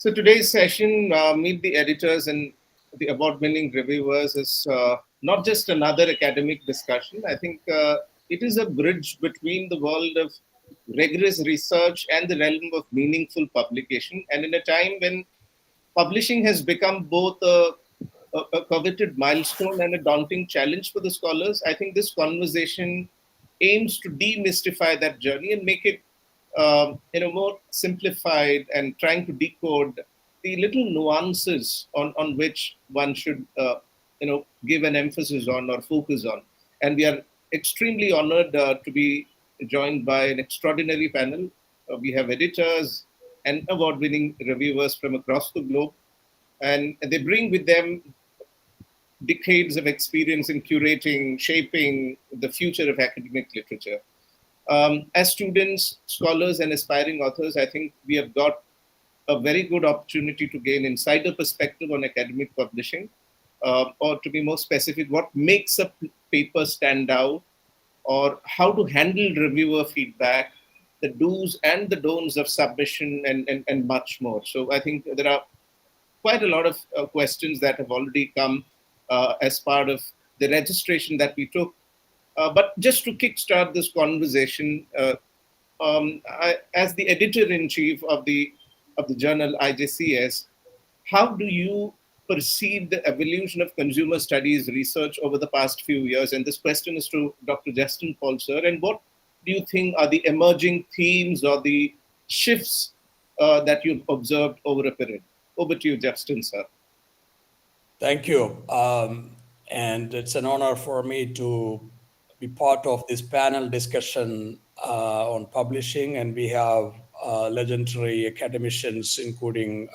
So today's session, Meet the Editors and the Award-winning Reviewers, is not just another academic discussion. I think it is a bridge between the world of rigorous research and the realm of meaningful publication. And in a time when publishing has become both a coveted milestone and a daunting challenge for the scholars, I think this conversation aims to demystify that journey and make it more simplified and trying to decode the little nuances on which one should give an emphasis on or focus on. And we are extremely honored to be joined by an extraordinary panel. We have editors and award-winning reviewers from across the globe, and they bring with them decades of experience in curating, shaping the future of academic literature. As students, scholars, and aspiring authors, I think we have got a very good opportunity to gain insider perspective on academic publishing, or to be more specific, what makes a paper stand out, or how to handle reviewer feedback, the do's and the don'ts of submission, and much more. So I think there are quite a lot of questions that have already come as part of the registration that we took. But just to kickstart this conversation, as the editor-in-chief of the journal IJCS, how do you perceive the evolution of consumer studies research over the past few years? And this question is to Dr. Justin Paul, sir. And what do you think are the emerging themes or the shifts that you've observed over a period? Over to you, Justin, sir. Thank you. And it's an honor for me to be part of this panel discussion on publishing. And we have legendary academicians, including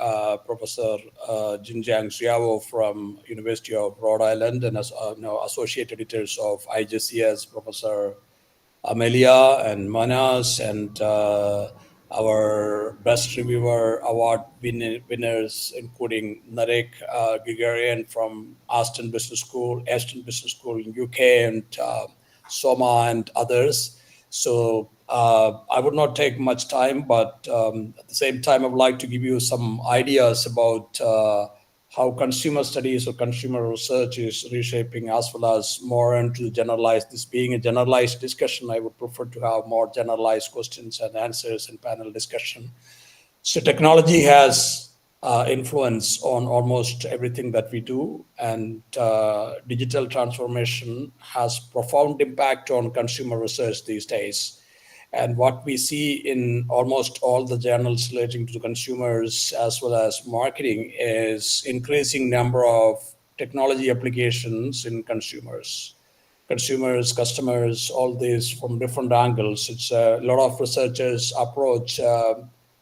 Professor Jinjiang Xiao from University of Rhode Island, and associate editors of IJCS, Professor Amelia and Manas, and our Best Reviewer Award winners, including Narek Gregorian from Aston Business School in UK, and Soma and others. So I would not take much time, but at the same time, I would like to give you some ideas about how consumer studies or consumer research is reshaping, as well as more into generalized. This being a generalized discussion, I would prefer to have more generalized questions and answers and panel discussion. So technology has influence on almost everything that we do, and digital transformation has profound impact on consumer research these days. And what we see in almost all the journals relating to consumers as well as marketing is increasing number of technology applications in consumers, customers, all these from different angles. It's a lot of researchers approach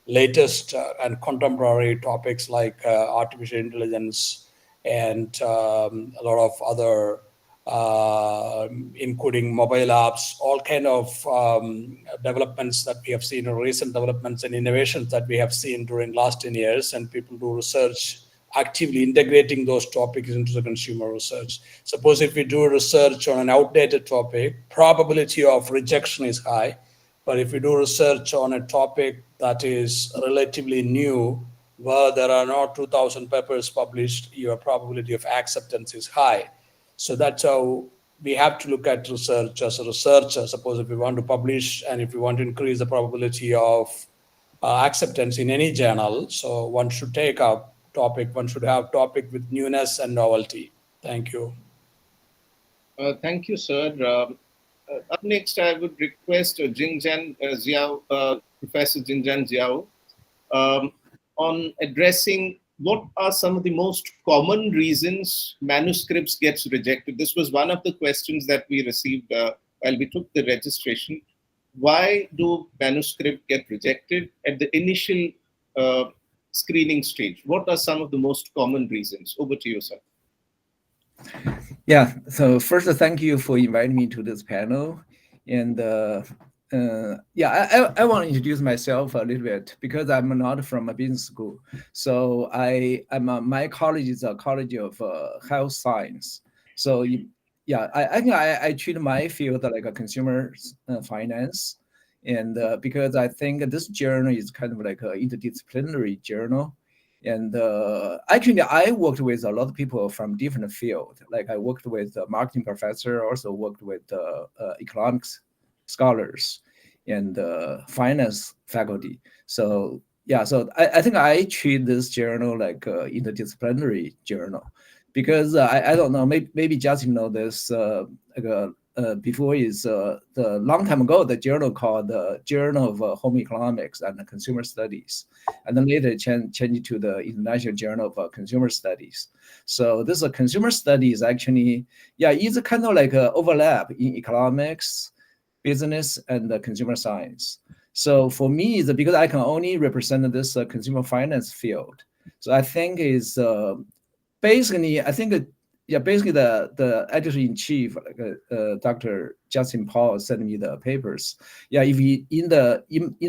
latest and contemporary topics like artificial intelligence and a lot of other including mobile apps, all kind of developments that we have seen, or recent developments and innovations that we have seen during last 10 years, and people do research actively integrating those topics into the consumer research. Suppose if we do research on an outdated topic, probability of rejection is high. But if we do research on a topic that is relatively new, where there are not 2,000 papers published, your probability of acceptance is high. So that's how we have to look at research as a researcher. Suppose if we want to publish and if we want to increase the probability of acceptance in any journal, so one should take a topic, one should have topic with newness and novelty. Thank you. Thank you, sir. Up next, I would request Jinjiang Xiao, Professor Jinjiang Xiao, on addressing what are some of the most common reasons manuscripts gets rejected. This was one of the questions that we received while we took the registration. Why do manuscripts get rejected at the initial screening stage? What are some of the most common reasons? Over to you, sir. Yeah, so first, thank you for inviting me to this panel. And I want to introduce myself a little bit because I'm not from a business school. So my college is a college of health science. So I think I treat my field like a consumer finance. And because I think this journal is kind of like an interdisciplinary journal. And actually, I worked with a lot of people from different fields. Like I worked with a marketing professor, also worked with economics scholars and finance faculty. So yeah, so I think I treat this journal like interdisciplinary journal because I don't know, maybe Justin know this. Like, before is the long time ago, the journal called the Journal of Home Economics and Consumer Studies, and then later changed it to the International Journal of Consumer Studies. So this consumer studies actually, yeah, is kind of like a overlap in economics, business, and consumer science. So for me, is because I can only represent this consumer finance field. So I think is basically, I think yeah, basically the editor in chief, like Dr. Justin Paul, sent me the papers. Yeah, if he, in the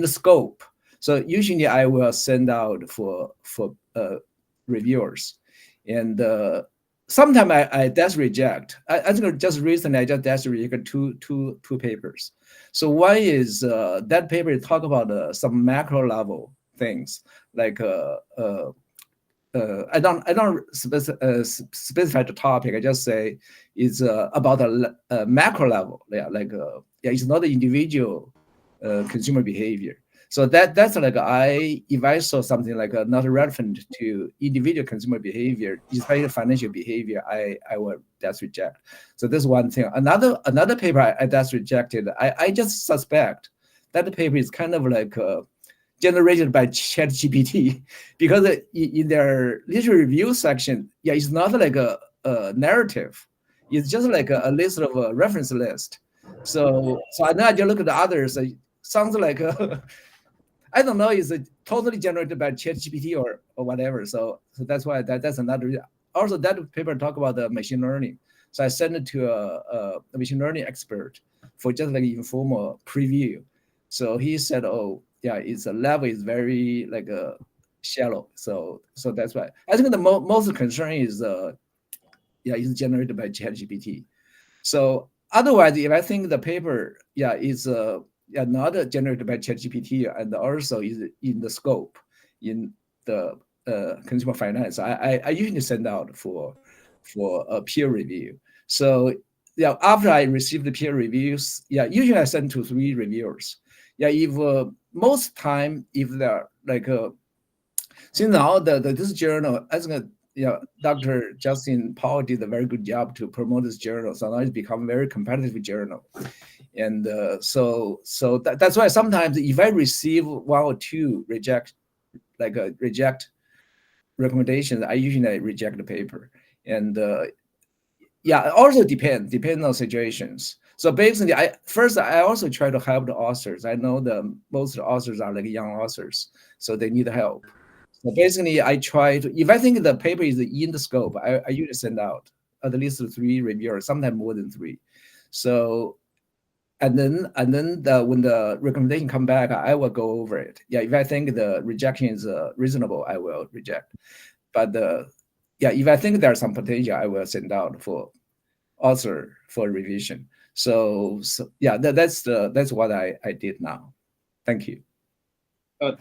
scope. So usually I will send out for reviewers, and sometimes I just reject. I think just recently I just rejected two papers. So one is that paper talk about some macro level things like I don't specify the topic. I just say it's about a macro level. Yeah, like yeah, it's not the individual consumer behavior. So that's like if I saw something like not relevant to individual consumer behavior, especially financial behavior, I will just reject. So this is one thing. Another paper I just rejected. I just suspect that the paper is kind of like generated by ChatGPT, because in their literature review section, yeah, it's not like a narrative. It's just like a list of a reference list. So now I just look at the others. It sounds like I don't know. It's totally generated by ChatGPT or whatever. So that's why that's another reason. Also, that paper talk about the machine learning. So I sent it to a machine learning expert for just like informal preview. So he said, "Oh, yeah, its level is very like shallow." So that's why I think the most concern is yeah, is generated by ChatGPT. So otherwise, if I think the paper, yeah, is yeah, not generated by ChatGPT and also is in the scope in the consumer finance, I usually send out for a peer review. So yeah, after I receive the peer reviews, yeah, usually I send to 3 reviewers. Yeah, if most time if they're like since now this journal, I think yeah, Dr. Justin Paul did a very good job to promote this journal. So now it's become a very competitive journal. And so that's why sometimes if I receive 1 or 2 reject recommendations, I usually reject the paper. And yeah, it also depends on situations. So basically, I also try to help the authors. I know most of the authors are like young authors, so they need help. So basically, I try to, if I think the paper is in the scope, I usually send out at least 3 reviewers, sometimes more than 3. So and then when the recommendation come back, I will go over it. Yeah, if I think the rejection is reasonable, I will reject. But yeah, if I think there's some potential, I will send out for author for revision. So yeah, that's what I did now. Thank you.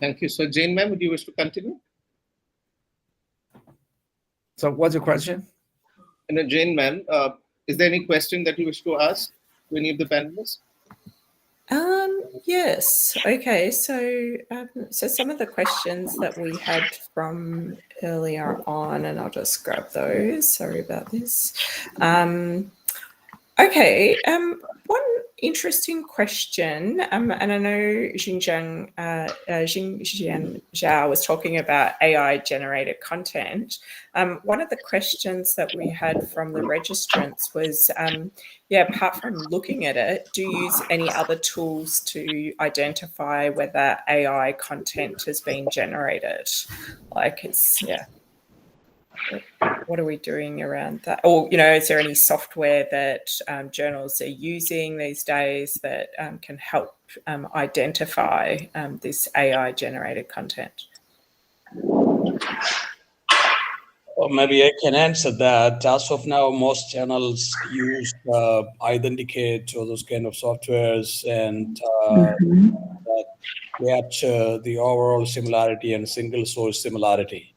Thank you. So, Jane, ma'am, would you wish to continue? So what's your question? And Jane, ma'am, is there any question that you wish to ask to any of the panelists? Yes. Okay. So some of the questions that we had from earlier on, and I'll just grab those. Sorry about this. Okay. One interesting question, and I know Xinjiang Zhao was talking about AI generated content. One of the questions that we had from the registrants was, yeah, apart from looking at it, do you use any other tools to identify whether AI content has been generated? Like it's, yeah. What are we doing around that? Or, you know, is there any software that journals are using these days that can help identify this AI generated content? Well, maybe I can answer that. As of now, most channels use Authenticate or those kind of softwares and that capture the overall similarity and single source similarity.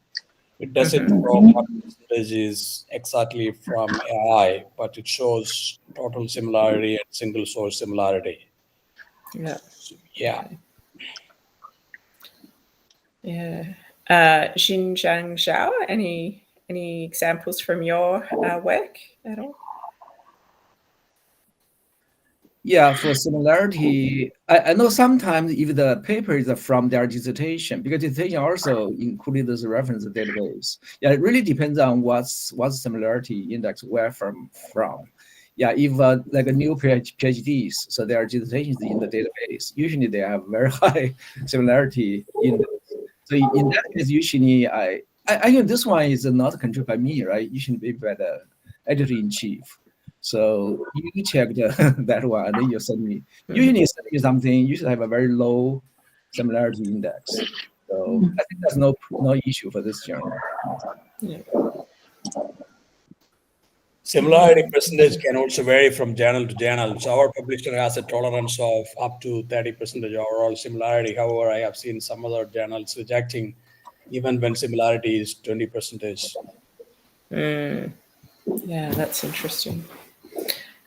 It doesn't show what percentage is exactly from AI, but it shows total similarity and single source similarity. Yeah. Yeah. Okay. Yeah. Xinjiang Zhao, any examples from your work at all? Yeah, for similarity, I know sometimes if the paper is from their dissertation, because dissertation also included this reference database. Yeah, it really depends on what's similarity index where from. Yeah, if like a new PhDs, so their dissertation is in the database. Usually they have very high similarity index. So in that case, usually I think this one is not controlled by me, right? Usually be by the editor-in-chief. So you check that one, and then you send me. Usually, you send me something. You should have a very low similarity index. So I think that's no issue for this journal. Yeah. Similarity percentage can also vary from journal to journal. So our publisher has a tolerance of up to 30% overall similarity. However, I have seen some other journals rejecting even when similarity is 20%. Yeah, that's interesting.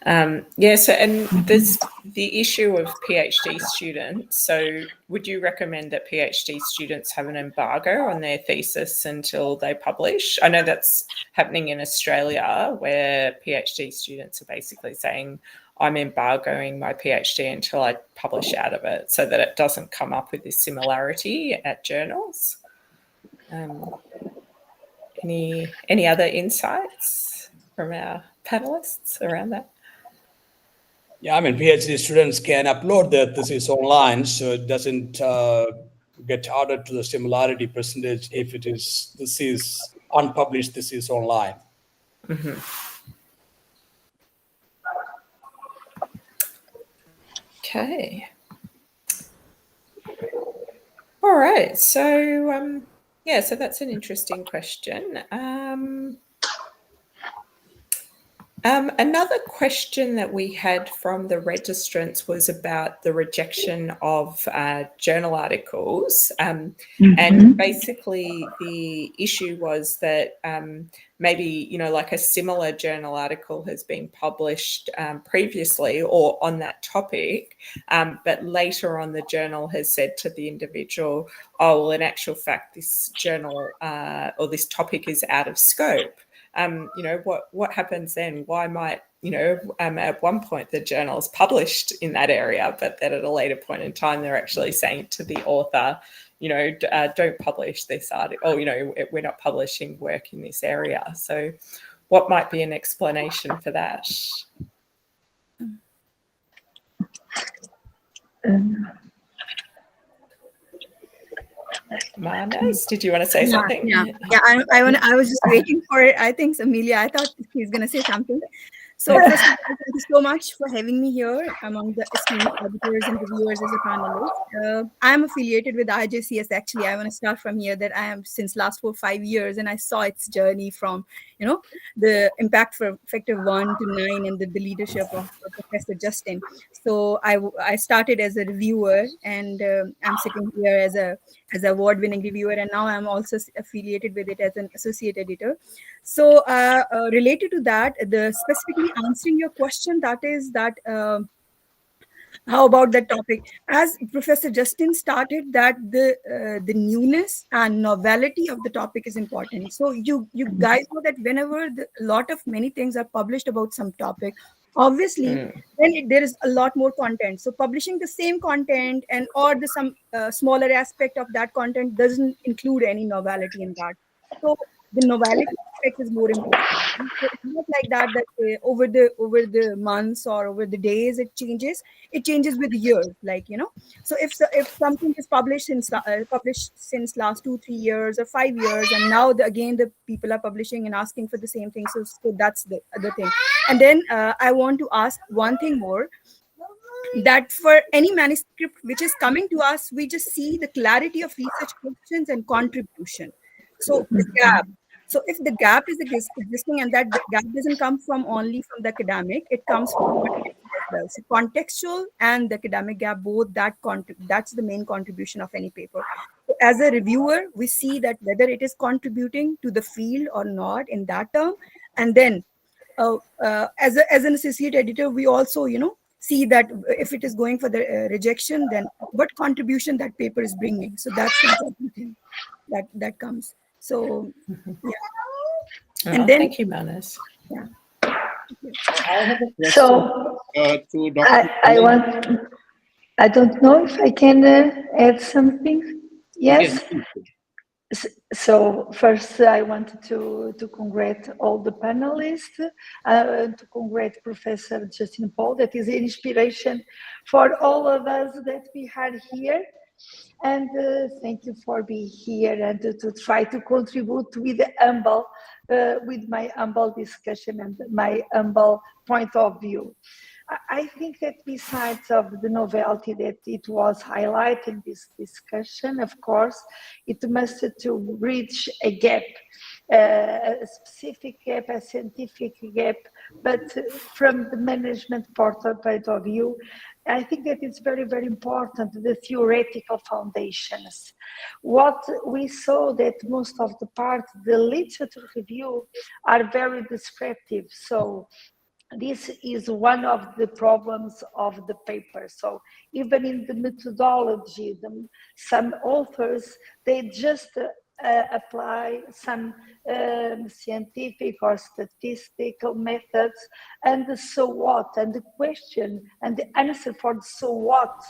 Yeah, so and there's the issue of PhD students. So would you recommend that PhD students have an embargo on their thesis until they publish? I know that's happening in Australia, where PhD students are basically saying, I'm embargoing my PhD until I publish out of it so that it doesn't come up with this similarity at journals. Any other insights from our panelists around that? Yeah, I mean, PhD students can upload their thesis online, so it doesn't get added to the similarity percentage if it is thesis unpublished thesis online. Okay. All right. So yeah, so that's an interesting question. Another question that we had from the registrants was about the rejection of journal articles. And basically the issue was that maybe, like a similar journal article has been published previously or on that topic, but later on the journal has said to the individual, oh, well, in actual fact, this journal or this topic is out of scope. What happens then? Why might, at one point the journal is published in that area, but then at a later point in time, they're actually saying to the author, don't publish this article, or, we're not publishing work in this area. So what might be an explanation for that? Manas, did you want to say something? Yeah. I was just waiting for it. I think Amelia, I thought he's going to say something. So first of all, thank you so much for having me here among the esteemed editors and reviewers as a panelist. I am affiliated with IJCS. Actually, I want to start from here that I am since last 5 years, and I saw its journey from, the impact for Factor 1 to 9 and the leadership of Professor Justin. So I started as a reviewer, and I'm sitting here as a award-winning reviewer, and now I'm also affiliated with it as an associate editor. So related to that, specifically answering your question, that is that how about that topic? As Professor Justin started, that the newness and novelty of the topic is important. So you guys know that whenever many things are published about some topic, obviously then there is a lot more content. So publishing the same content and or some smaller aspect of that content doesn't include any novelty in that. So the novelty aspect is more important. So it's not like that over the months or over the days it changes with years, so if something is published since last 2-3 years or 5 years, and now again the people are publishing and asking for the same thing, so that's the other thing. And then I want to ask one thing more, that for any manuscript which is coming to us, we just see the clarity of research questions and contribution. So the gap. So if the gap is existing, and that gap doesn't come only from the academic, it comes from contextual as well. So contextual and the academic gap, both that's the main contribution of any paper. So as a reviewer, we see that whether it is contributing to the field or not in that term. And then as an associate editor, we also, see that if it is going for the rejection, then what contribution that paper is bringing. So that's the important thing that comes. So, yeah. And then, thank you, Manas. Yeah. I have a question So to Dr. I don't know if I can add something. Yes. So first, I wanted to congratulate all the panelists, to congratulate Professor Justin Paul. That is an inspiration for all of us that we had here. And thank you for being here and to try to contribute with my humble discussion and my humble point of view. I think that besides of the novelty that it was highlighting this discussion, of course, it must to bridge a gap, a specific gap, a scientific gap, but from the management point of view, I think that it's very, very important, the theoretical foundations. What we saw that most of the part, the literature review are very descriptive. So this is one of the problems of the paper. So even in the methodology, some authors, they just apply some scientific or statistical methods, and the so what, and the question and the answer for the so what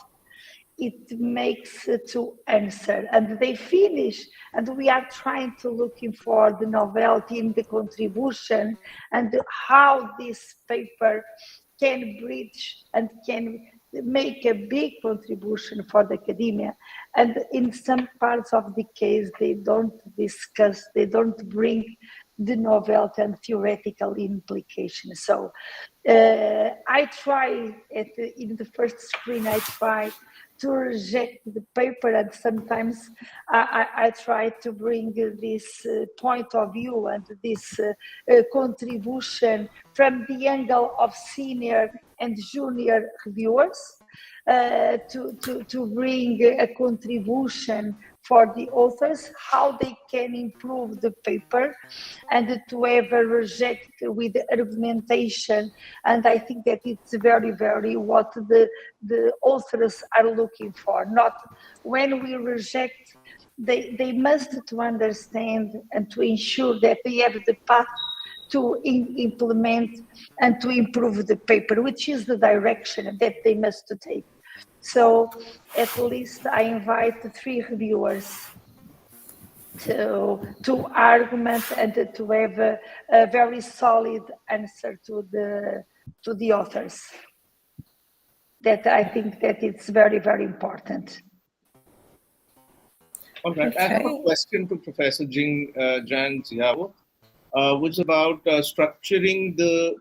it makes to answer, and they finish, and we are trying to looking for the novelty in the contribution and how this paper can bridge and can make a big contribution for the academia. And in some parts of the case, they don't discuss, they don't bring the novelty and theoretical implications. So I try, in the first screen, I try to reject the paper, and sometimes I try to bring this point of view and this contribution from the angle of senior and junior reviewers to bring a contribution for the authors, how they can improve the paper, and to ever reject with argumentation. And I think that it's very, very what the authors are looking for. Not when we reject, they must to understand and to ensure that they have the path to implement and to improve the paper, which is the direction that they must take. So at least I invite the 3 reviewers to argument and to have a very solid answer to the authors. That I think that it's very, very important. All right. I have a question to Professor Jan Ziao, which is about structuring the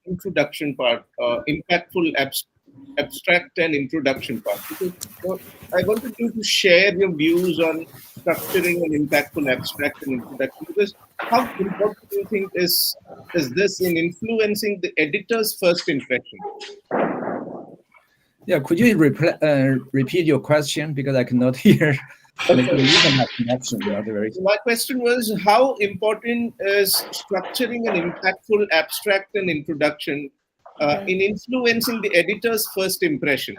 introduction part, impactful abstract and introduction part. Because, I wanted you to share your views on structuring an impactful abstract and introduction. Because how important do you think is this in influencing the editor's first impression? Yeah, could you repeat your question, because I cannot hear? My question was, how important is structuring an impactful abstract and introduction in influencing the editor's first impression?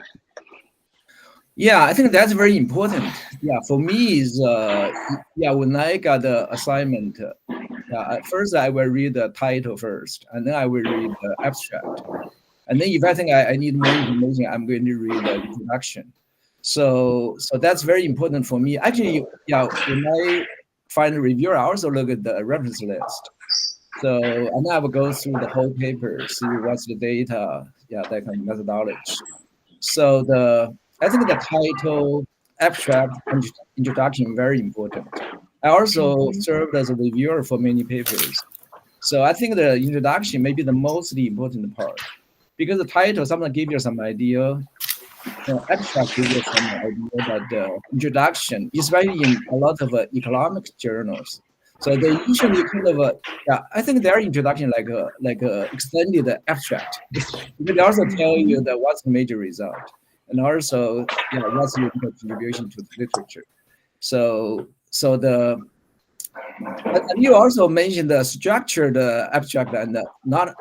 Yeah, I think that's very important. Yeah, for me is when I got the assignment, at first I will read the title first, and then I will read the abstract, and then if I think I need more information, I'm going to read the introduction. So that's very important for me. Actually, when I find a reviewer, I also look at the reference list. So and I will go through the whole paper, see what's the data, that kind of methodology. So I think the title, abstract, and introduction very important. I also served as a reviewer for many papers. So I think the introduction may be the most important part, because the title sometimes gives you some idea. Abstract gives you some idea, but the introduction, especially in a lot of economic journals, so they usually kind of I think their introduction like a extended abstract. They also tell you that what's the major result, and also what's your contribution to the literature. So and you also mentioned the structured abstract and not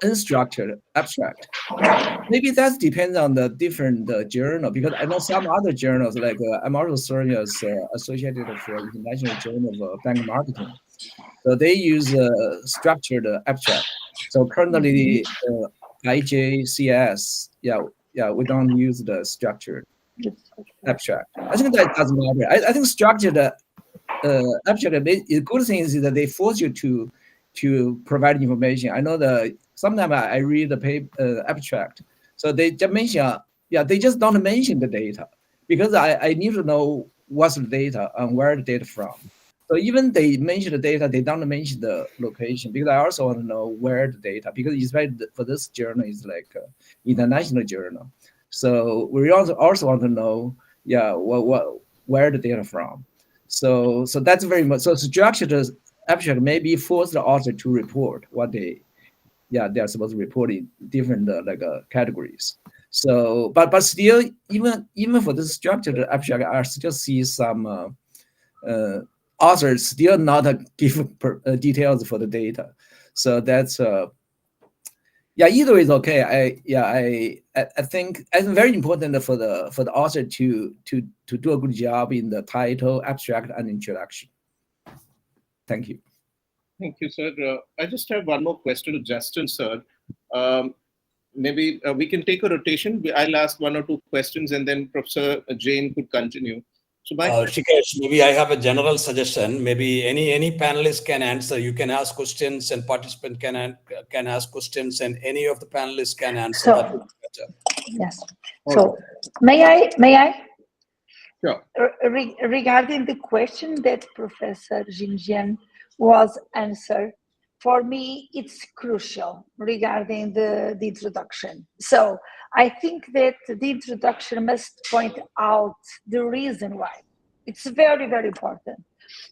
unstructured abstract. Maybe that depends on the different journal, because I know some other journals, like I'm also serving as associated for International Journal of Bank Marketing. So they use structured abstract. So currently, IJCS, we don't use the structured abstract. I think that doesn't matter. I think structured abstract, the good thing is that they force you to provide information. I know sometimes I read the paper abstract, so they just mention, they just don't mention the data, because I need to know what's the data and where the data from. So even they mention the data, they don't mention the location, because I also want to know where the data, because especially for this journal is like international journal. So we also want to know, where the data from. So that's very much, so structured abstract maybe force the author to report what they are supposed to report in different categories. So but still, even for this structured abstract, I still see some authors still not give details for the data. So that's either way is okay. I think it's very important for the author to do a good job in the title, abstract, and introduction. Thank you. Thank you, sir. I just have one more question to Justin, sir. Maybe we can take a rotation. I'll ask one or two questions, and then Professor Jain could continue. So, Shikesh, maybe I have a general suggestion. Maybe any panelist can answer. You can ask questions, and participant can ask questions, and any of the panelists can answer. That would be better. Yes. So, may I? Sure. Regarding the question that Professor Jinjian was answered, for me, it's crucial regarding the introduction. So I think that the introduction must point out the reason why. It's very, very important.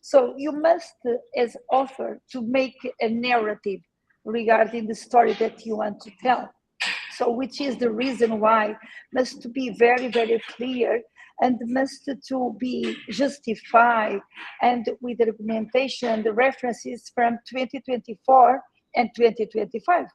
So you must, as author, to make a narrative regarding the story that you want to tell. So which is the reason why must be very, very clear, and must to be justified, and with the documentation, the references from 2024 and 2025,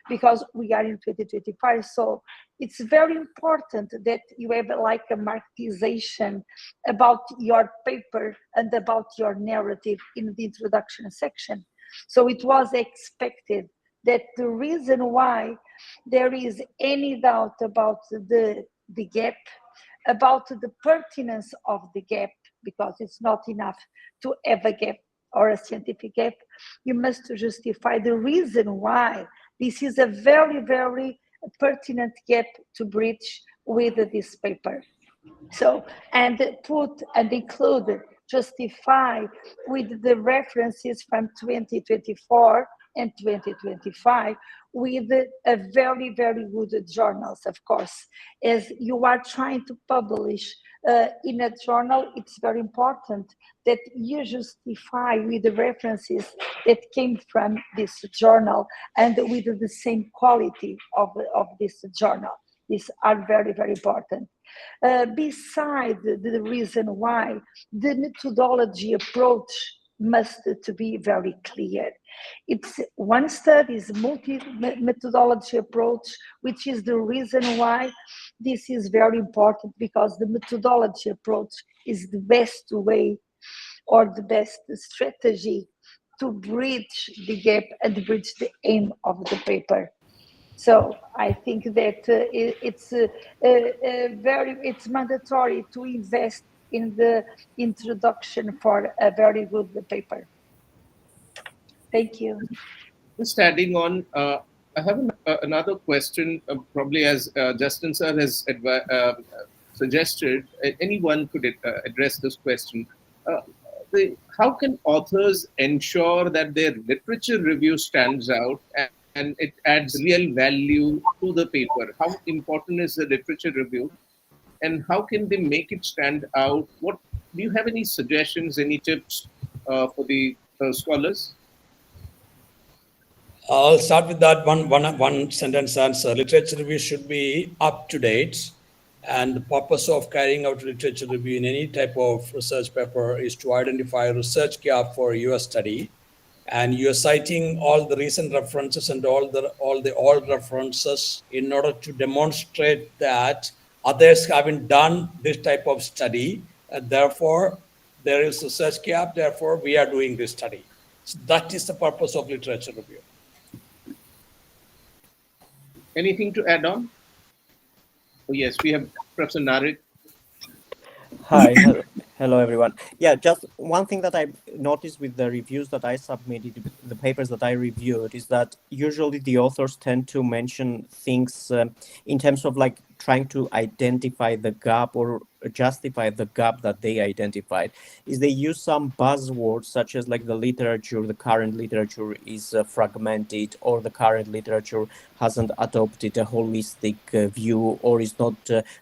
because we are in 2025. So it's very important that you have like a marketization about your paper and about your narrative in the introduction section. So it was expected that the reason why there is any doubt about the gap, about the pertinence of the gap, because it's not enough to have a gap or a scientific gap, you must justify the reason why this is a very, very pertinent gap to bridge with this paper. So, and put and include, justify with the references from 2024 and 2025 with a very, very good journals, of course. As you are trying to publish in a journal, it's very important that you justify with the references that came from this journal and with the same quality of this journal. These are very, very important. Beside the reason why, the methodology approach must to be very clear. It's one study is multi-methodology approach, which is the reason why this is very important, because the methodology approach is the best way or the best strategy to bridge the gap and bridge the aim of the paper. So I think that it's mandatory to invest in the introduction for a very good paper. Thank you. Just adding on, I have another question, probably as Justin sir has suggested, anyone could address this question. How can authors ensure that their literature review stands out and it adds real value to the paper? How important is the literature review, and how can they make it stand out? Do you have any suggestions, any tips for the scholars? I'll start with that one sentence answer. Literature review should be up to date, And the purpose of carrying out literature review in any type of research paper is to identify a research gap for your study. And you're citing all the recent references and all the old references in order to demonstrate that others haven't done this type of study, and therefore there is a research gap, therefore we are doing this study. So that is the purpose of literature review. Anything to add on? Oh, yes, we have Professor Narik. Hi, hello everyone. Yeah, just one thing that I noticed with the reviews that I submitted, the papers that I reviewed, is that usually the authors tend to mention things in terms of like trying to identify the gap or justify the gap that they identified. Is they use some buzzwords such as like the current literature is fragmented, or the current literature hasn't adopted a holistic view, or is not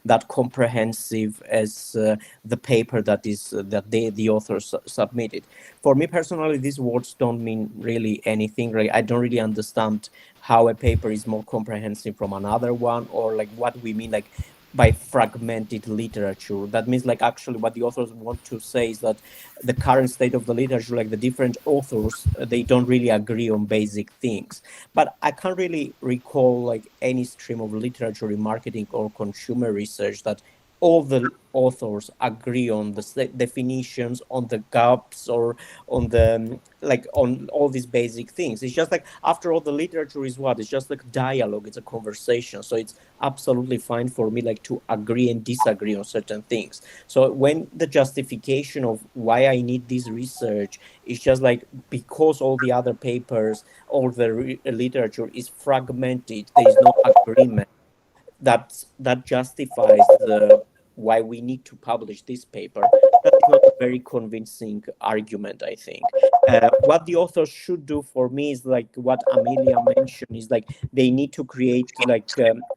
that comprehensive as the paper that is that the authors submitted. For me personally, these words don't mean really anything. Right? I don't really understand how a paper is more comprehensive from another one, or like what we mean like by fragmented literature. That means like actually what the authors want to say is that the current state of the literature, like the different authors, they don't really agree on basic things. But I can't really recall like any stream of literature in marketing or consumer research that all the authors agree on the definitions, on the gaps, or on the like on all these basic things. It's just like, after all, the literature is what? It's just like dialogue, it's a conversation. So it's absolutely fine for me like to agree and disagree on certain things. So when the justification of why I need this research is just like because all the other papers, all the literature is fragmented, there is no agreement, that justifies the why we need to publish this paper. That is not a very convincing argument, I think. What the authors should do for me is like what Amelia mentioned, is like they need to create like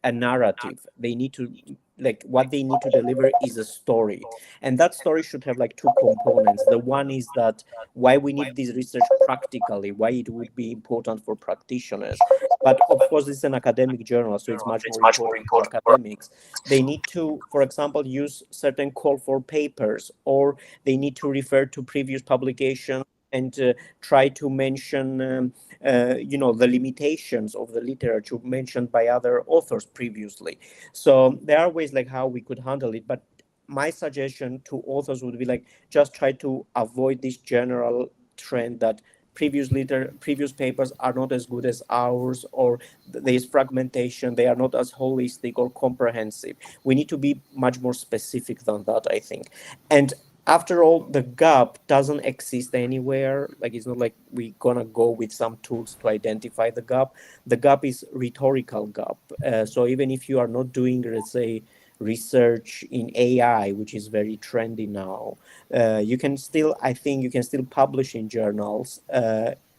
a narrative. They need to like what they need to deliver is a story, and that story should have like two components. The one is that why we need this research practically, why it would be important for practitioners. But of course, it's an academic journal, so it's much more important for academics. They need to, for example, use certain call for papers, or they need to refer to previous publications and try to mention, the limitations of the literature mentioned by other authors previously. So there are ways like how we could handle it, but my suggestion to authors would be like, just try to avoid this general trend that previous papers are not as good as ours, or there's fragmentation, they are not as holistic or comprehensive. We need to be much more specific than that, I think. And after all, the gap doesn't exist anywhere. Like, it's not like we're gonna go with some tools to identify the gap. The gap is rhetorical gap. So even if you are not doing, let's say, research in AI, which is very trendy now, you can still, I think you can still publish in journals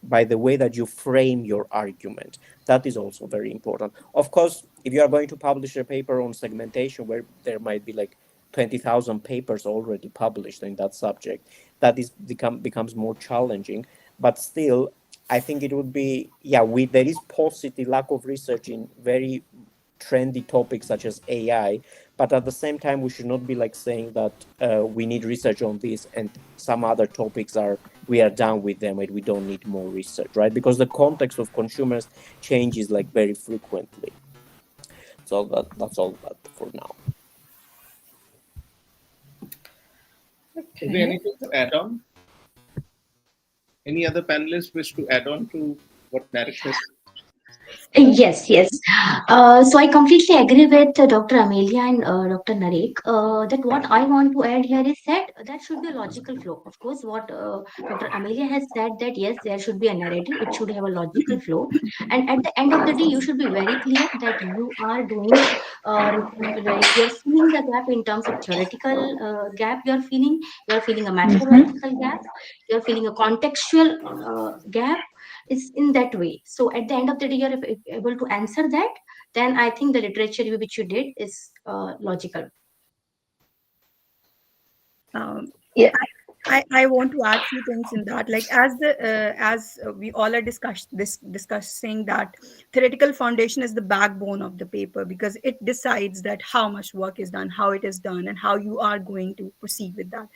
by the way that you frame your argument. That is also very important. Of course, if you are going to publish a paper on segmentation, where there might be like 20,000 papers already published in that subject, that is becomes more challenging. But still, I think it would be, there is paucity, lack of research in very trendy topics such as AI, but at the same time, we should not be like saying that we need research on this and some other topics we are done with them and we don't need more research, right? Because the context of consumers changes like very frequently. So that's all that for now. Okay. Is there anything to add on? Any other panelists wish to add on to what Narik has? Yes, yes. So I completely agree with Dr. Amelia and Dr. Narek. That what I want to add here is that should be a logical flow. Of course, what Dr. Amelia has said, that yes, there should be a narrative. It should have a logical flow. And at the end of the day, you should be very clear that you are doing, like you're filling the gap in terms of theoretical gap. You're feeling a methodological gap. You're feeling a contextual gap. Is in that way. So at the end of the day, you're able to answer that. Then I think the literature review which you did is logical. Yeah. I want to add few things in that. Like as we all are discussing that theoretical foundation is the backbone of the paper, because it decides that how much work is done, how it is done, and how you are going to proceed with that.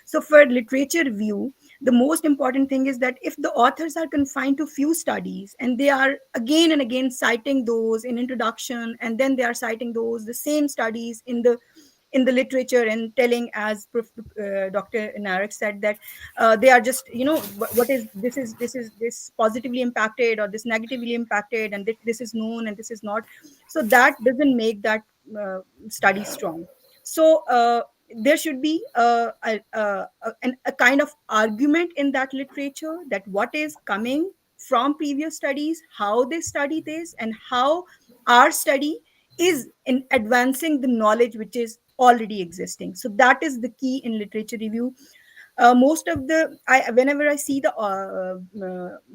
So for literature review, the most important thing is that if the authors are confined to few studies and they are again and again citing those in introduction, and then they are citing those the same studies in the literature, and telling, as Dr. Narek said, that they are just, what is this positively impacted or this negatively impacted, and this is known and this is not. So that doesn't make that study strong. So there should be a kind of argument in that literature, that what is coming from previous studies, how they study this, and how our study is in advancing the knowledge which is already existing. So that is the key in literature review. Most of the whenever I see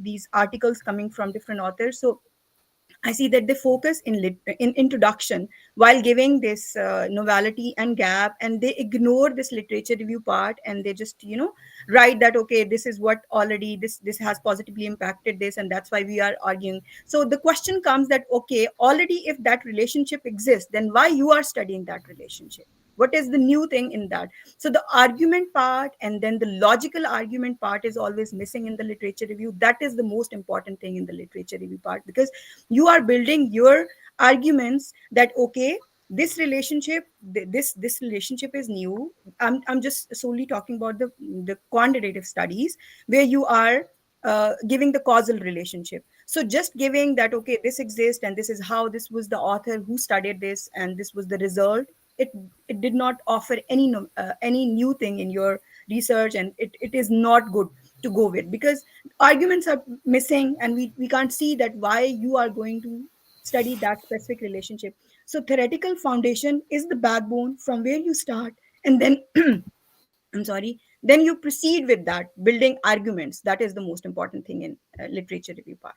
these articles coming from different authors, so I see that they focus in introduction while giving this novelty and gap, and they ignore this literature review part, and they just write that, okay, this is what already this has positively impacted this, and that's why we are arguing. So the question comes that, okay, already if that relationship exists, then why you are studying that relationship? What is the new thing in that? So the argument part and then the logical argument part is always missing in the literature review. That is the most important thing in the literature review part, because you are building your arguments that, okay, this relationship, this relationship is new. I'm just solely talking about the quantitative studies, where you are giving the causal relationship. So just giving that, okay, this exists and this is how, this was the author who studied this and this was the result, it did not offer any new thing in your research, and it is not good to go with, because arguments are missing, and we can't see that why you are going to study that specific relationship. So theoretical foundation is the backbone from where you start, and then I'm sorry, then you proceed with that, building arguments. That is the most important thing in literature review part.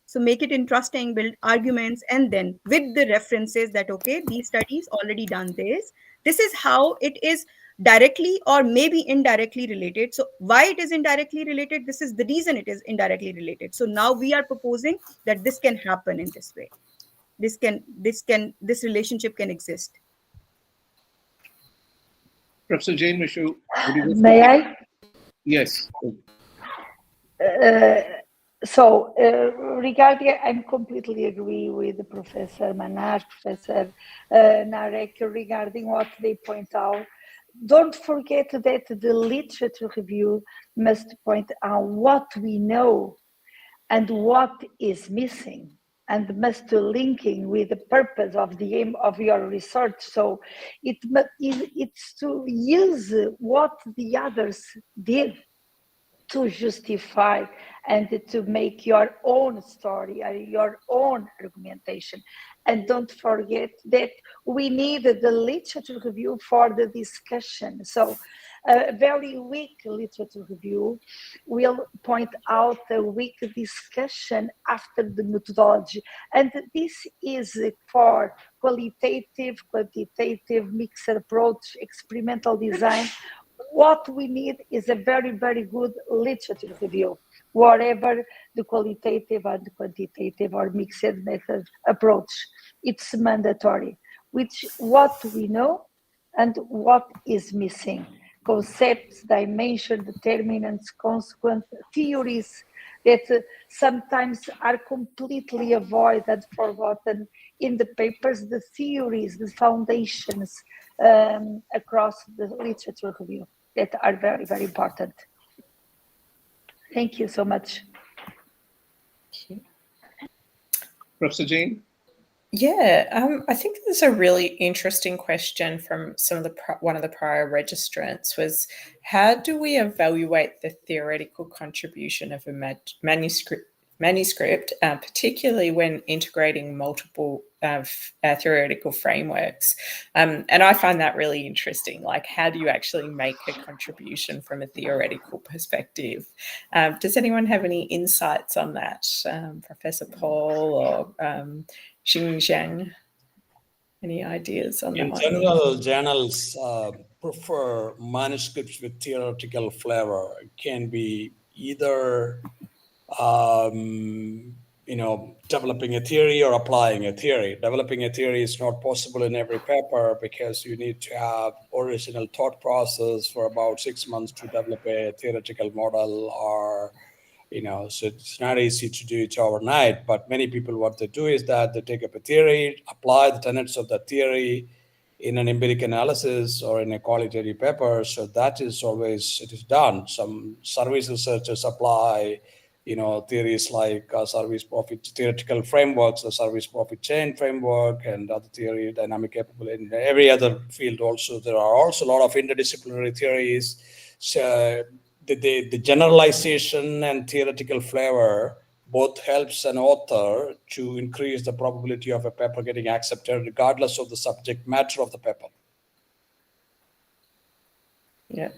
So make it interesting, build arguments, and then with the references that, okay, these studies already done this. This is how it is directly or maybe indirectly related. So why it is indirectly related? This is the reason it is indirectly related. So now we are proposing that this can happen in this way. This relationship can exist. Professor Jain, would you May I? Yes. Regarding, I'm completely agree with Professor Manar, Professor Narek, regarding what they point out. Don't forget that the literature review must point out what we know and what is missing, and must linking with the purpose of the aim of your research. So it's to use what the others did to justify and to make your own story or your own argumentation. And don't forget that we need the literature review for the discussion. So a very weak literature review will point out a weak discussion after the methodology. And this is for qualitative, quantitative, mixed approach, experimental design. What we need is a very, very good literature review, whatever the qualitative and quantitative or mixed method approach. It's mandatory, which what we know and what is missing. Concepts, dimension, determinants, consequent theories that sometimes are completely avoided, forgotten in the papers, the theories, the foundations across the literature review that are very, very important. Thank you so much. Professor Jain? Yeah, I think there's a really interesting question from one of the prior registrants was, how do we evaluate the theoretical contribution of a manuscript, particularly when integrating multiple theoretical frameworks? And I find that really interesting. Like, how do you actually make a contribution from a theoretical perspective? Does anyone have any insights on that? Professor Paul or Xing Zhang? Any ideas on that? In general, journals prefer manuscripts with theoretical flavor. It can be either developing a theory or applying a theory. Developing a theory is not possible in every paper because you need to have original thought process for about 6 months to develop a theoretical model, or so it's not easy to do it overnight. But many people, what they do is that they take up a theory, apply the tenets of that theory in an empiric analysis or in a qualitative paper. So that is always, it is done. Some service researchers apply theories like service profit theoretical frameworks, the service profit chain framework, and other theory, dynamic capable. In every other field also, there are also a lot of interdisciplinary theories. So the generalization and theoretical flavor both helps an author to increase the probability of a paper getting accepted, regardless of the subject matter of the paper. Yeah.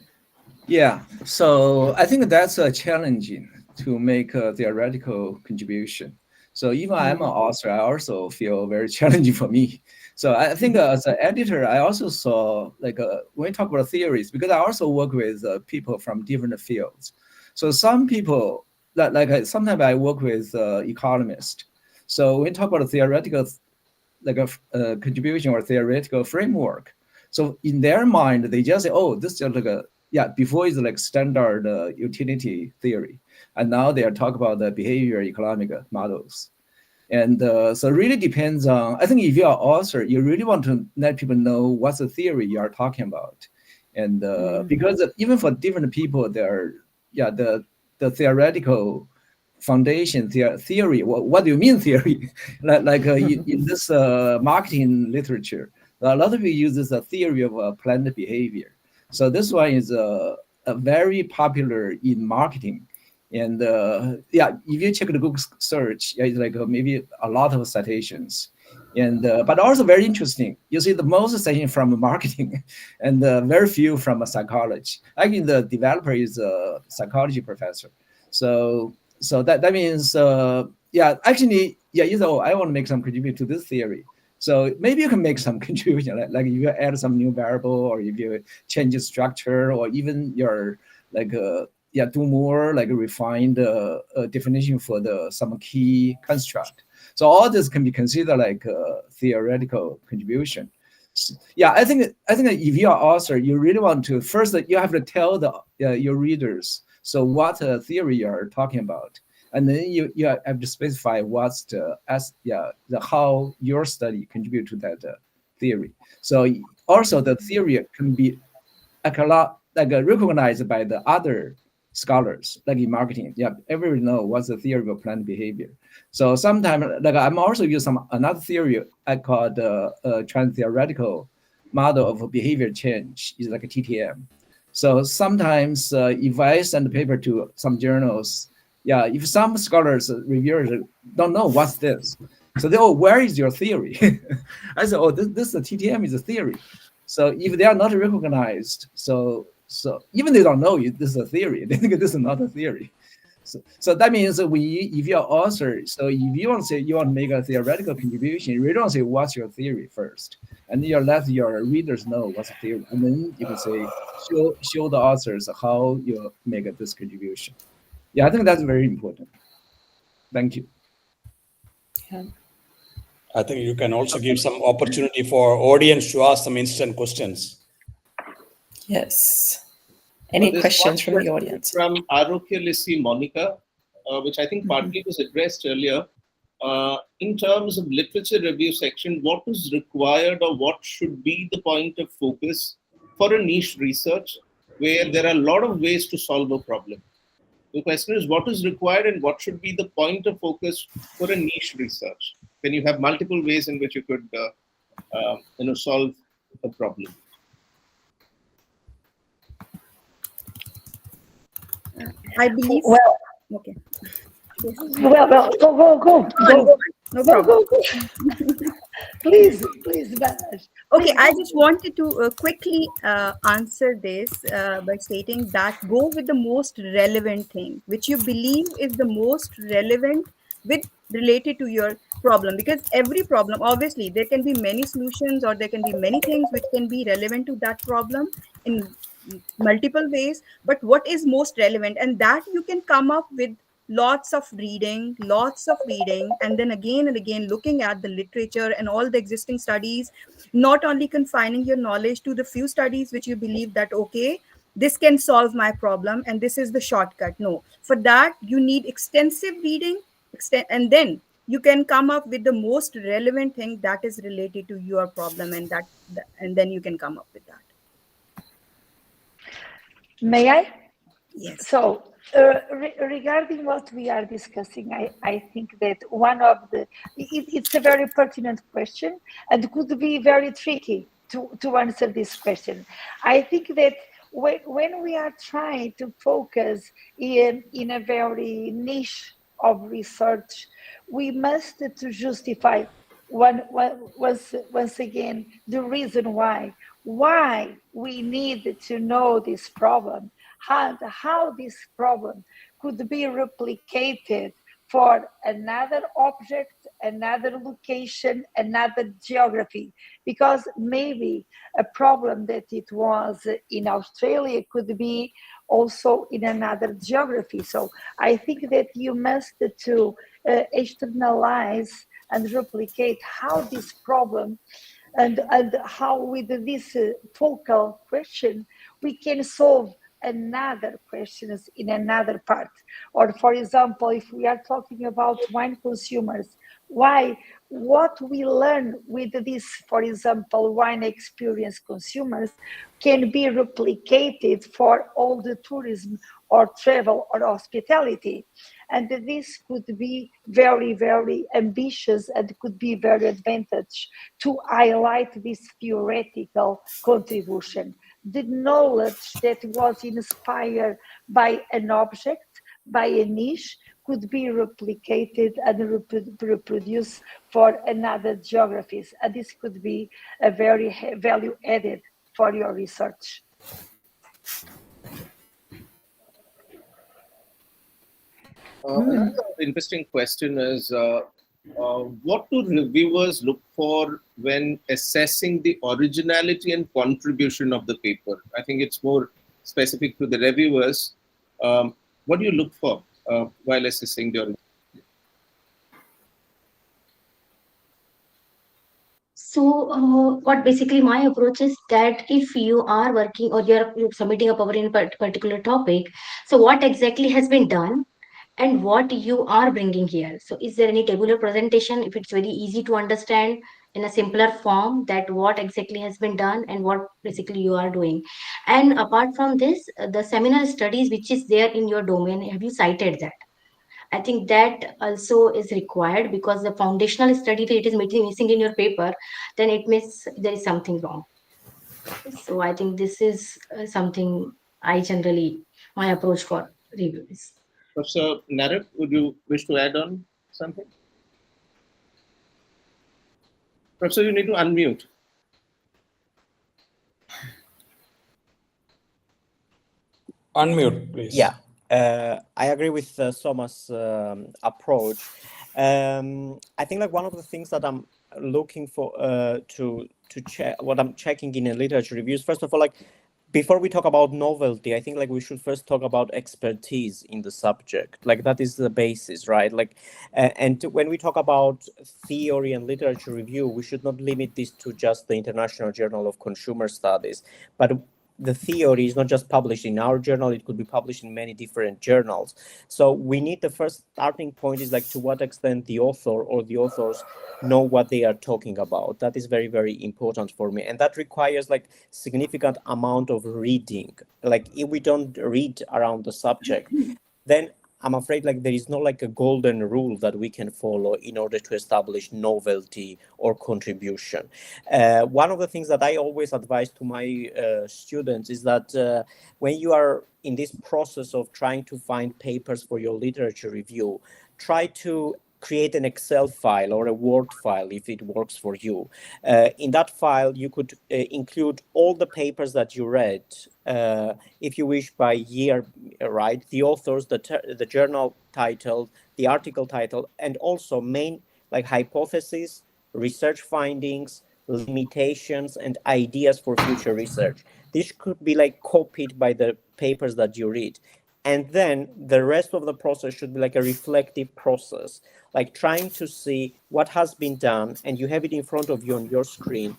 Yeah, so I think that's challenging to make a theoretical contribution. So even I'm an author, I also feel very challenging for me. So I think as an editor, I also saw when we talk about theories, because I also work with people from different fields. So some people, sometimes I work with economists. So when we talk about a theoretical, contribution or theoretical framework, so in their mind, they just say, oh, this is before it's like standard utility theory. And now they are talking about the behavior economic models. And so it really depends on, I think if you are an author, you really want to let people know what's the theory you are talking about. And because even for different people, the theoretical foundation theory, what do you mean theory? In this marketing literature, a lot of people use this theory of planned behavior. So this one is a very popular in marketing. And if you check the Google search, it's like maybe a lot of citations. And but also very interesting. You see the most citation from marketing and very few from psychology. I mean, the developer is a psychology professor. So that means, actually, I want to make some contribution to this theory. So maybe you can make some contribution, like if you add some new variable, or if you change the structure, or even your do more refined definition for some key construct. So all this can be considered like a theoretical contribution. I think if you are author, you really want to first you have to tell your readers what theory you are talking about, and then you have to specify what's how your study contribute to that theory. So also the theory can be recognized by the other scholars, like in marketing. Everyone know what's the theory of planned behavior. So sometimes I'm also use another theory I call the trans-theoretical model of behavior change, is like a TTM. So sometimes if I send a paper to some journals, if some scholars, reviewers don't know what's this, so they, where is your theory? I said, this TTM is a theory. So if they are not recognized, so even they don't know this is a theory, they think this is not a theory. So that means if you're an author, so if you want to say you want to make a theoretical contribution, you really don't say what's your theory first, and you let your readers know what's the theory, and then you can say show the authors how you make this contribution. I think that's very important. Thank you. I think you can also give some opportunity for audience to ask some instant questions. Yes. Any questions from the audience? From Arokya Monica, which I think partly was addressed earlier. In terms of literature review section, what is required or what should be the point of focus for a niche research where there are a lot of ways to solve a problem? The question is, what is required and what should be the point of focus for a niche research when you have multiple ways in which you could solve a problem? I believe. Well, okay. Well, go. No problem. Go. Please, Banash. Okay, I just wanted to quickly answer this by stating that go with the most relevant thing, which you believe is the most relevant with related to your problem, because every problem, obviously there can be many solutions or there can be many things which can be relevant to that problem in multiple ways, but what is most relevant, and that you can come up with lots of reading, and then again and again looking at the literature and all the existing studies, not only confining your knowledge to the few studies which you believe that okay, this can solve my problem and this is the shortcut. No, for that you need extensive reading, and then you can come up with the most relevant thing that is related to your problem, and and then you can come up with that. May I? Yes. So, regarding what we are discussing, I think that one of it's a very pertinent question and could be very tricky to answer this question. I think that when we are trying to focus in a very niche of research, we must to justify once again the reason why we need to know this problem, how this problem could be replicated for another object, another location, another geography. Because maybe a problem that it was in Australia could be also in another geography. So I think that you must to externalize and replicate how this problem and how with this focal question we can solve another questions in another part. Or for example, if we are talking about wine consumers, why what we learn with this, for example, wine experience consumers can be replicated for all the tourism or travel or hospitality. And this could be very, very ambitious and could be very advantage to highlight this theoretical contribution. The knowledge that was inspired by an object, by a niche, could be replicated and reproduced for another geographies. And this could be a very value added for your research. Another interesting question is what do reviewers look for when assessing the originality and contribution of the paper? I think it's more specific to the reviewers. What do you look for while assessing the originality? So, what basically my approach is that if you are working or you're submitting a paper in a particular topic, so what exactly has been done and what you are bringing here. So, is there any tabular presentation? If it's very easy to understand in a simpler form, that what exactly has been done and what basically you are doing. And apart from this, the seminal studies which is there in your domain, have you cited that? I think that also is required, because the foundational study, if it is missing in your paper, then it means there is something wrong. So I think this is something I generally, my approach for reviews. Professor Narek, would you wish to add on something? Professor, you need to unmute. Unmute, please. Yeah, I agree with Soma's approach. I think like one of the things that I'm looking for to check, what I'm checking in a literature reviews, first of all, like before we talk about novelty, I think like we should first talk about expertise in the subject. Like that is the basis, right? Like, and when we talk about theory and literature review, we should not limit this to just the International Journal of Consumer Studies, but the theory is not just published in our journal, it could be published in many different journals. So we need, the first starting point is like to what extent the author or the authors know what they are talking about. That is very, very important for me. And that requires like significant amount of reading. Like if we don't read around the subject, then I'm afraid like there is no like a golden rule that we can follow in order to establish novelty or contribution. One of the things that I always advise to my students is that when you are in this process of trying to find papers for your literature review, try to create an Excel file or a Word file if it works for you. In that file, you could include all the papers that you read, if you wish, by year, right? The authors, the journal title, the article title, and also main like hypotheses, research findings, limitations, and ideas for future research. This could be like copied by the papers that you read. And then the rest of the process should be like a reflective process, like trying to see what has been done, and you have it in front of you on your screen,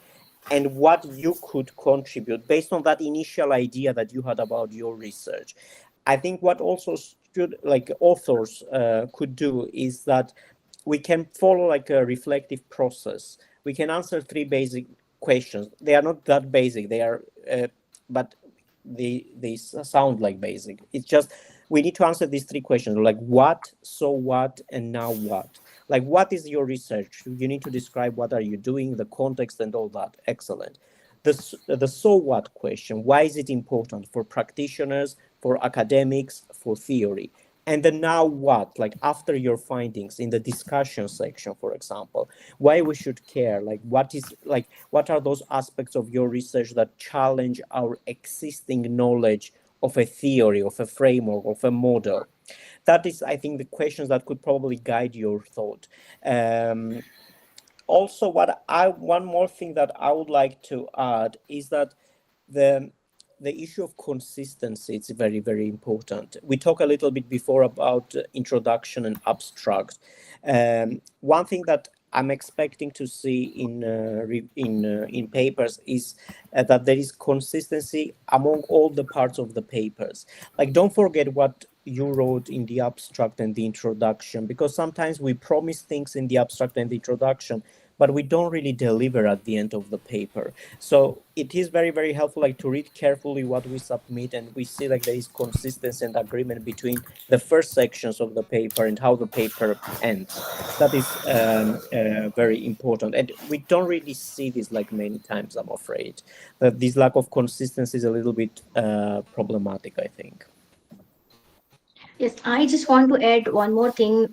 and what you could contribute based on that initial idea that you had about your research. I think what also should like authors could do is that we can follow like a reflective process. We can answer 3 basic questions. They are not that basic. They are, but they sound like basic. It's just we need to answer these 3 questions, like what, so what, and now what. Like, what is your research? You need to describe what are you doing, the context, and all that. Excellent. The so what question, why is it important for practitioners, for academics, for theory? And the now what, like after your findings in the discussion section, for example, why we should care, like what are those aspects of your research that challenge our existing knowledge of a theory, of a framework, of a model? That is, I think, the questions that could probably guide your thought. Also, one more thing that I would like to add is that the issue of consistency is very, very important. We talked a little bit before about introduction and abstract. One thing that I'm expecting to see in papers is that there is consistency among all the parts of the papers. Like, don't forget what you wrote in the abstract and the introduction, because sometimes we promise things in the abstract and the introduction, but we don't really deliver at the end of the paper. So it is very, very helpful, like, to read carefully what we submit, and we see like there is consistency and agreement between the first sections of the paper and how the paper ends. That is very important, and we don't really see this like many times, I'm afraid. That this lack of consistency is a little bit problematic, I think. Yes, I just want to add one more thing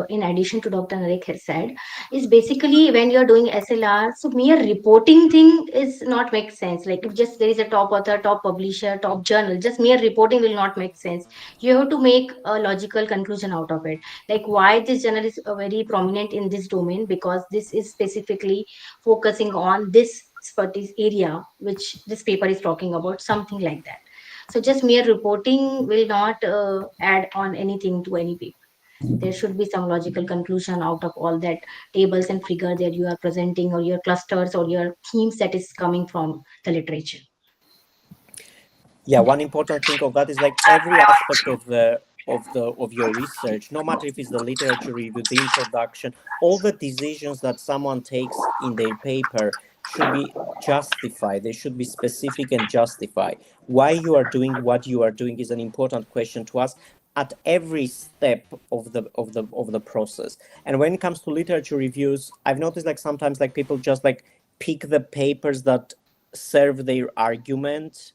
in addition to Dr. Narek has said, is basically when you're doing SLR, so mere reporting thing is not make sense. Like if just there is a top author, top publisher, top journal, just mere reporting will not make sense. You have to make a logical conclusion out of it. Like why this journal is very prominent in this domain, because this is specifically focusing on this expertise area, which this paper is talking about, something like that. So just mere reporting will not add on anything to any paper. There should be some logical conclusion out of all that tables and figure that you are presenting, or your clusters or your themes that is coming from the literature. Yeah, one important thing of that is like every aspect of your research, no matter if it's the literature review, the introduction, all the decisions that someone takes in their paper should be justified. They should be specific and justified. Why you are doing what you are doing is an important question to us at every step of the process. And when it comes to literature reviews, I've noticed like sometimes like people just like pick the papers that serve their argument.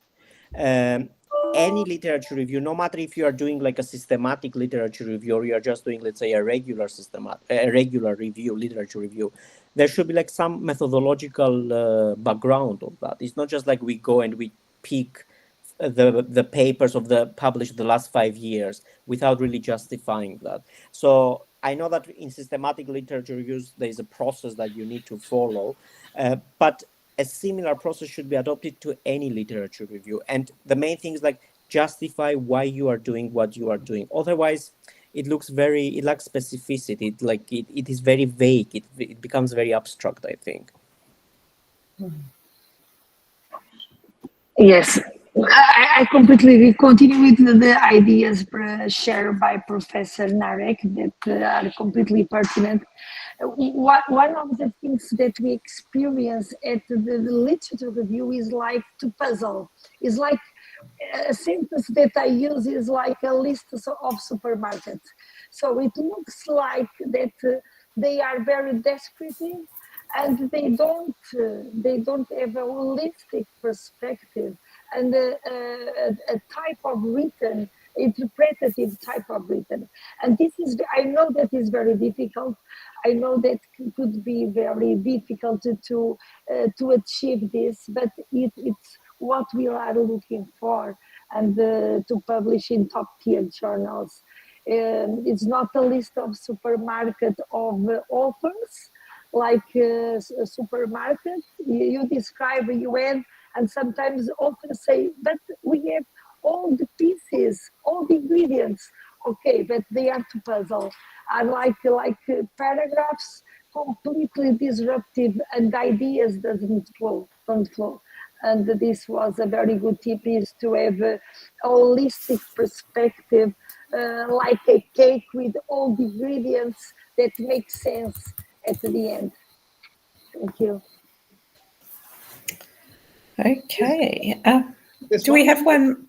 Any literature review, no matter if you are doing like a systematic literature review or you are just doing, let's say, a regular review, literature review, there should be like some methodological background of that. It's not just like we go and we pick the papers of the published the last 5 years without really justifying that. So I know that in systematic literature reviews there is a process that you need to follow, but a similar process should be adopted to any literature review. And the main thing is like justify why you are doing what you are doing. Otherwise, it lacks specificity. It is very vague. It becomes very abstract, I think. Yes, I completely agree. Continue with the ideas shared by Professor Narek that are completely pertinent. One of the things that we experience at the literature review is like to puzzle. It's like a sentence that I use is like a list of supermarkets. So it looks like that they are very descriptive, and they don't have a holistic perspective and a type of written interpretative type of written. And this is, I know that is very difficult. I know that could be very difficult to achieve this, but it's what we are looking for, and to publish in top tier journals. It's not a list of supermarket of authors, like a supermarket. You describe UN, and sometimes authors say, but we have all the pieces, all the ingredients. Okay, but they are to puzzle. And like paragraphs, completely disruptive, and ideas don't flow. And this was a very good tip, is to have a holistic perspective, like a cake with all the ingredients that make sense at the end. Thank you. Okay. There's Do we one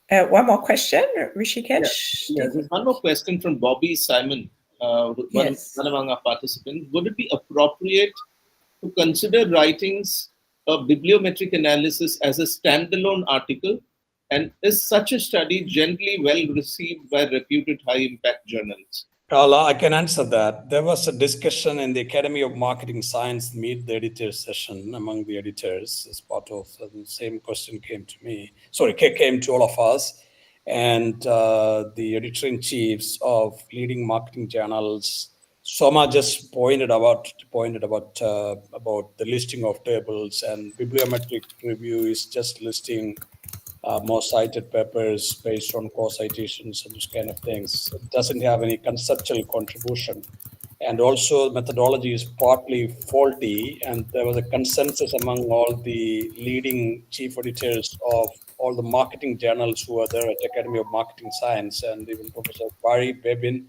have one more question, Rishikesh? Yeah, there's one more question from Bobby Simon, one Yes. among our participants. Would it be appropriate to consider writings of bibliometric analysis as a standalone article? And is such a study generally well received by reputed high impact journals? Carla, I can answer that. There was a discussion in the Academy of Marketing Science Meet the Editors session among the editors as part of the same question came to me. Sorry, came to all of us. And the editor-in-chiefs of leading marketing journals, Soma just pointed about the listing of tables, and bibliometric review is just listing more cited papers based on core citations and those kind of things. It doesn't have any conceptual contribution. And also methodology is partly faulty, and there was a consensus among all the leading chief editors of all the marketing journals who are there at Academy of Marketing Science, and even Professor Barry Babin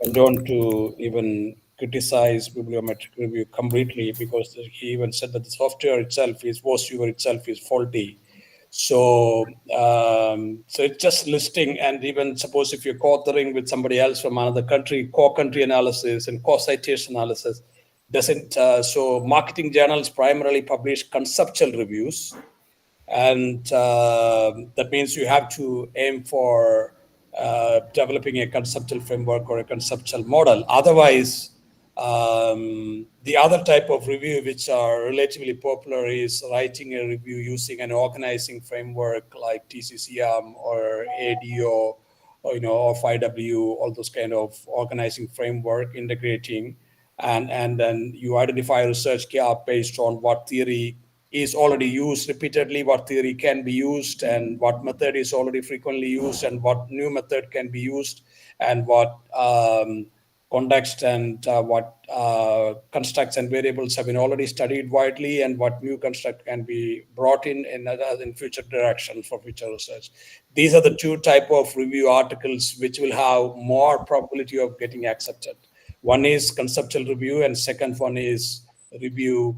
went on to even criticize bibliometric review completely, because he even said that the software itself VoiceViewer itself is faulty. So it's just listing, and even suppose if you're co-authoring with somebody else from another country, core country analysis and core citation analysis doesn't. So marketing journals primarily publish conceptual reviews, and that means you have to aim for developing a conceptual framework or a conceptual model. Otherwise, the other type of review which are relatively popular is writing a review using an organizing framework like TCCM or ADO, or or 5W, all those kind of organizing framework integrating, and then you identify a research gap based on what theory is already used repeatedly, what theory can be used, and what method is already frequently used, and what new method can be used, and what context and what constructs and variables have been already studied widely, and what new construct can be brought in future directions for future research. These are the two type of review articles which will have more probability of getting accepted. One is conceptual review, and second one is review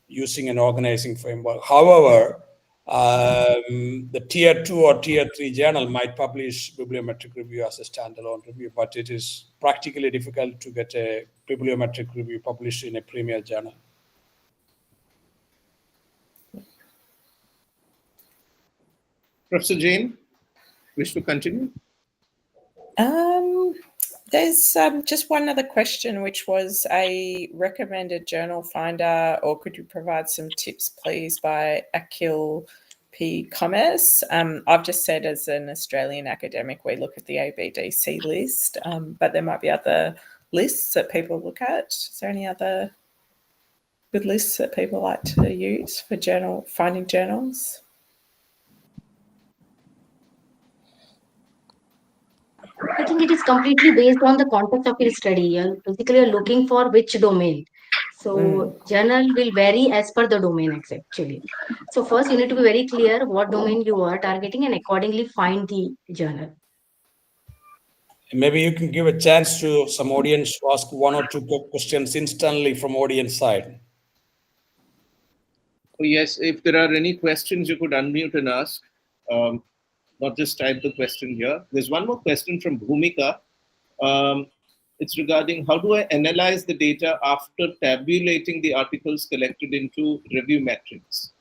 using an organizing framework. However, the tier 2 or tier 3 journal might publish bibliometric review as a standalone review, but it is practically difficult to get a bibliometric review published in a premier journal. Professor Jain, wish to continue? There's just one other question, which was a recommended journal finder, or could you provide some tips, please, by Akil P. Commerce. I've just said, as an Australian academic, we look at the ABDC list, but there might be other lists that people look at. Is there any other good lists that people like to use for finding journals? I think it is completely based on the context of your study. You're basically looking for which domain. So journal will vary as per the domain actually. So first you need to be very clear what domain you are targeting and accordingly find the journal. Maybe you can give a chance to some audience to ask one or two questions instantly from audience side. Oh, yes, if there are any questions, you could unmute and ask. Not just type the question here. There's one more question from Bhumika. It's regarding how do I analyze the data after tabulating the articles collected into review metrics?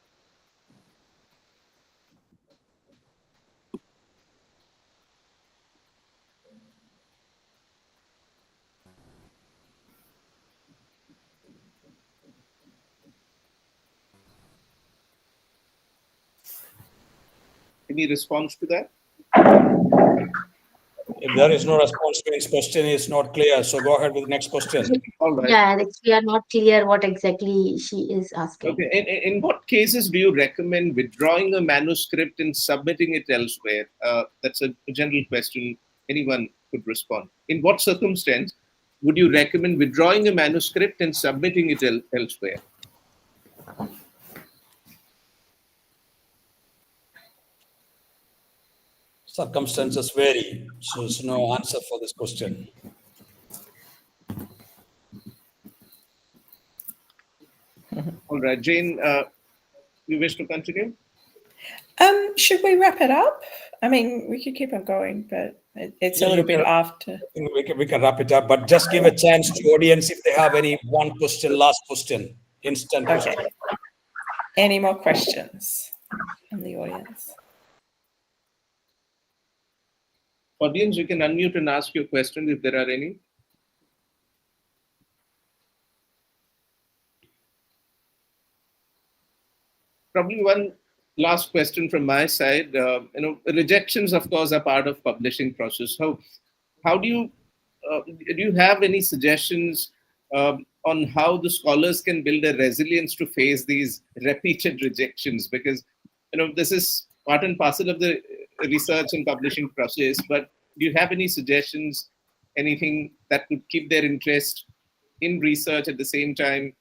Any response to that? If there is no response to his question, is not clear. So go ahead with the next question. All right. Yeah, we are not clear what exactly she is asking. Okay. In what cases do you recommend withdrawing a manuscript and submitting it elsewhere? That's a general question. Anyone could respond. In what circumstance would you recommend withdrawing a manuscript and submitting it elsewhere? Circumstances vary, so there's no answer for this question. All right, Jane, you wish to continue? Should we wrap it up? I mean, we could keep on going, but it's a little bit after. I think we can wrap it up, but just give a chance to audience if they have any one question, last question, instant question. Okay. Any more questions from the audience? Audience, you can unmute and ask your questions if there are any. Probably one last question from my side. Rejections, of course, are part of publishing process. How do you have any suggestions on how the scholars can build a resilience to face these repeated rejections? Because this is part and parcel of the research and publishing process. But do you have any suggestions? Anything that could keep their interest in research at the same time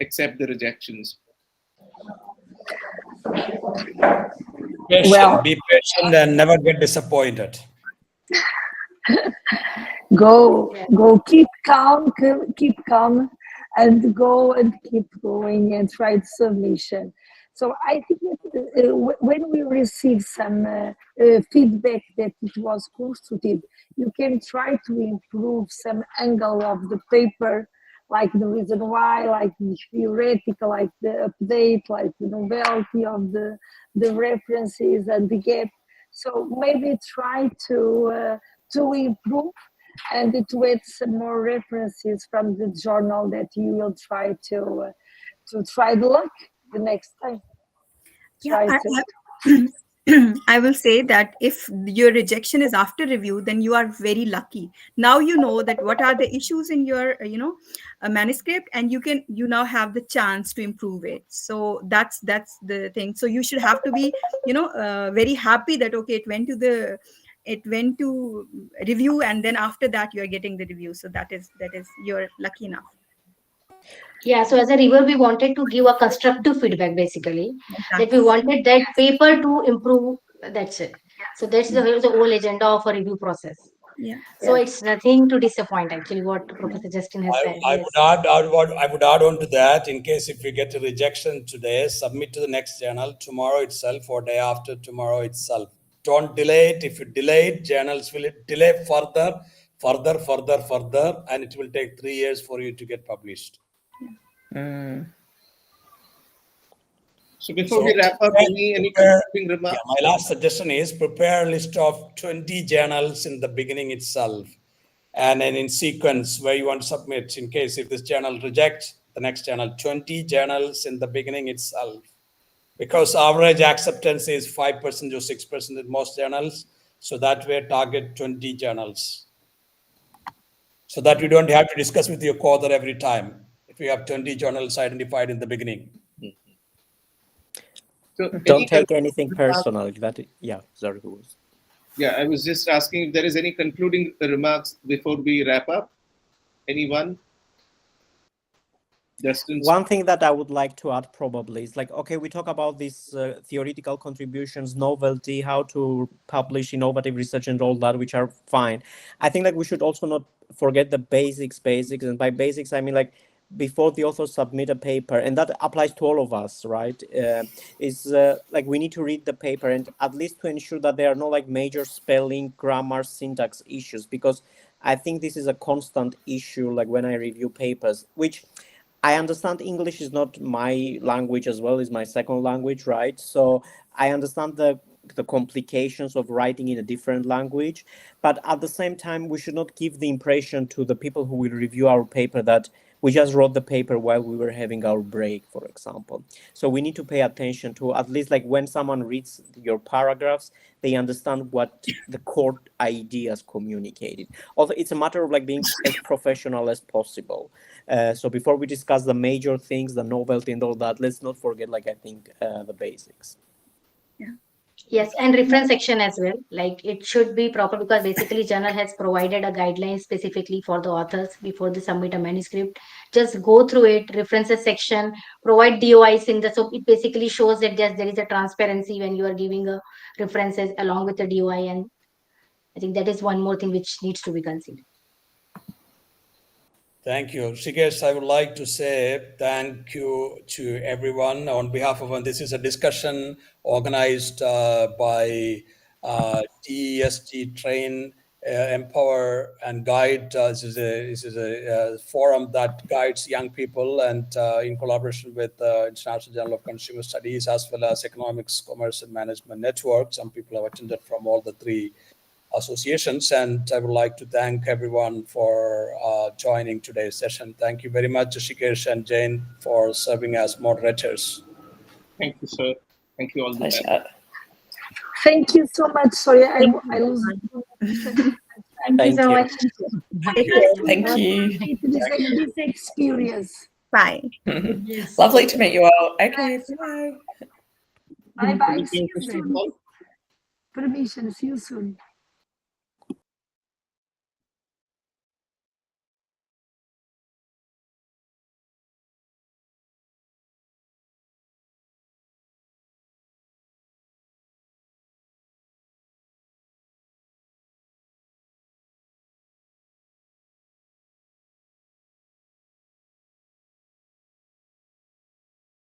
accept the rejections? Be patient and never get disappointed. Go, keep calm, and go and keep going and try the submission. So I think that when we receive some feedback that it was constructive, you can try to improve some angle of the paper, like the reason why, like the theoretical, like the update, like the novelty of the references and the gap. So maybe try to improve and to add some more references from the journal that you will try to try the luck the next time. I will say that if your rejection is after review, then you are very lucky. Now you know that what are the issues in your manuscript, and you now have the chance to improve it. So that's the thing. So you should have to be very happy that okay, it went to review, and then after that you are getting the review. So that is you're lucky enough. Yeah, so as a reviewer, we wanted to give a constructive feedback, basically. Exactly. That we wanted that paper to improve. That's it. So that's the whole agenda of a review process. Yeah. So it's nothing to disappoint, actually, what Professor Justin has said. I would add on to that, in case if we get a rejection today, submit to the next journal tomorrow itself or day after tomorrow itself. Don't delay it. If you delay it, journals will delay further, and it will take 3 years for you to get published. So before we wrap up, any concluding remarks? Yeah, my last suggestion is prepare a list of 20 journals in the beginning itself, and then in sequence where you want to submit. In case if this journal rejects, the next journal, 20 journals in the beginning itself, because average acceptance is 5% or 6% in most journals. So that way, target 20 journals, so that you don't have to discuss with your co-author every time. If you have 20 journals identified in the beginning. So don't take anything personal. Sorry. Yeah, I was just asking if there is any concluding remarks before we wrap up. Anyone? Justin? One thing that I would like to add probably is like, okay, we talk about these theoretical contributions, novelty, how to publish innovative research and all that, which are fine. I think like we should also not forget the basics. And by basics, I mean like before the authors submit a paper, and that applies to all of us, right? Like we need to read the paper and at least to ensure that there are no like major spelling, grammar, syntax issues, because I think this is a constant issue. Like when I review papers, which I understand English is not my language as well, is my second language, right? So I understand the complications of writing in a different language, but at the same time, we should not give the impression to the people who will review our paper that We just wrote the paper while we were having our break, for example. So we need to pay attention to, at least like when someone reads your paragraphs, they understand what the core ideas communicated. Also, it's a matter of like being as professional as possible. So before we discuss the major things, the novelty and all that, let's not forget, like, I think the basics. Yes, and reference section as well. Like it should be proper because basically journal has provided a guideline specifically for the authors before they submit a manuscript. Just go through it, references section, provide DOIs in the, so it basically shows that there is a transparency when you are giving a references along with the DOI. And I think that is one more thing which needs to be considered. Thank you. Shikesh, I would like to say thank you to everyone on behalf of, and this is a discussion organized by TES-G Train, Empower and Guide. This is a forum that guides young people, and in collaboration with International Journal of Consumer Studies, as well as Economics, Commerce and Management Network. Some people have attended from all the three associations, and I would like to thank everyone for joining today's session. Thank you very much, Shikesh and Jane, for serving as moderators. Thank you, sir. Thank you all. Pleasure. Thank you so much. Sorry, I was. Thank you so much. Thank you. This experience. Bye. Yes. Lovely to meet you all. Okay, bye. Bye bye. See you soon. Permission. See you soon.